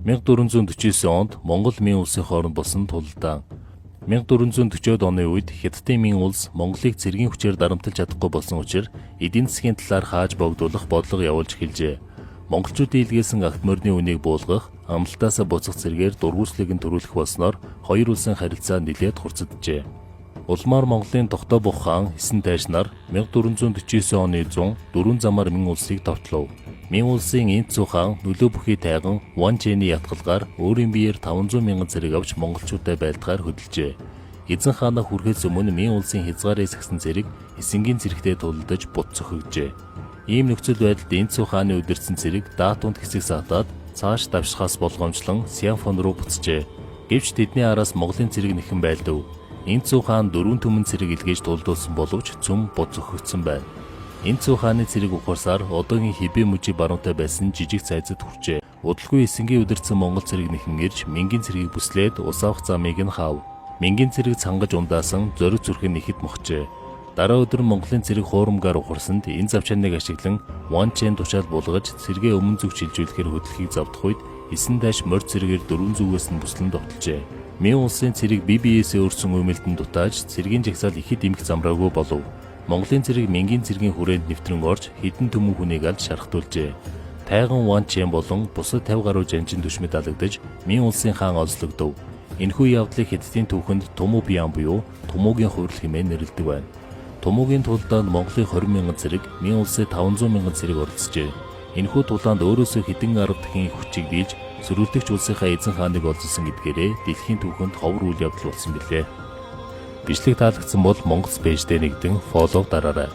1449 онд Монгол Мин улсын хооронд болсон тулалдаан. 1440-од оны үед Хятадын Мин улс Монголыг цэргийн хүчээр дарамтлаж чадахгүй болсон учраас эдийн засгийн талаар хааж богдуулах бодлого явуулж эхэлжээ. Монголчуудын илгээсэн агт морины үнийг буулгах, амлалтаасаа буцах зэргээр дургүйслийг нь төрүүлэх болсноор хоёр улсын харилцаа нэлээд хурцджээ. Улмаар Монголын Тогтоо бух хаан Эсэн тайш нар 1449 оны 100 дөрвөн замаар Мин улсыг товтлов. Мин улсын Энцүү хаан нөлөө бүхий тайган Ван Чэний ятгалгаар өөрийн биеэр 500 мянган зэрэг авч монголчуудаа байлдахаар хөдөлжээ. Эзэн хаанаа хүрэхээс өмнө Мин улсын хязгаарыг сагсан зэрэг эсэнгийн зэрэгтэй тулалдаж бут цохигжээ. Ийм нөхцөл байдалд Энцүү хааны удирдсан зэрэг Даатунд хэсэг сатаад цааш давшихаас болгоомжлон Сянфон руу буцжээ. Гэвч тэдний араас Монголын зэрэг нэхэн байлдав. Энцүү хаан дөрвөн түмэн зэрэг илгээж тулдуулсан боловч цөм бут цохигдсон байна. Энцүү хааны зэрэг ухарсаар одоогийн Хэбэ мужи баруунтай байсан жижиг цайзад хүрчээ. Удалгүй эсэнгийн удирдсан Монгол зэрэг нэхэн ирж Мингийн зэргийг бүслээд ус авах замыг нь хаав. Мингийн зэрэг цангаж ундаасан зориг зүрхэн нэхэд мохжээ. Дараа өдөр Монголын зэрэг хуурамгаар ухарсанд энэ завчааныг ашиглан Ван Чэн тушаал буулгаж цэргээ өмнө зүг шилжүүлэхээр хөдөлгөхийг завдах үед Эсэн тайш морь зэрэгээр дөрвөн зүгээс нь бүслэн довтлжээ. Мин улсын цэрэг BBS өөрсөн үмэлтэн дутааж цэргийн жагсаал ихэд эмх замраагүй болов. Монголын цэрэг Мингийн цэргийн хүрээнд нэвтрэн орж хэдэн түмэн хүнийг алж шархтуулжээ. Тайган Ван Чэн болон бусад 50 гаруй жанжин түшмэд алагдаж Мин улсын хаан олзлогдов. Энэхүү явдлыг Хятадын түүхэнд Туму Бян буюу Тумугийн хувирал хэмээн нэрлэдэг байна. Тумугийн тулдаанд Монголын 20 мянган цэрэг, Мин улсын 500 мянган цэрэг оролцжээ. Энэхүү тулдаанд өөрөөсөө хэдэн арга дахин их хүчийг дийлж сөрүүлтөгч улсынхаа эзэн хааныг олзсон гэдгээрээ дэлхийн түүхэнд ховор үйл явдал болсон билээ. Бичлэг таалагдсан бол Монгол пэйждээ нэгдэн фоллоу дараарай.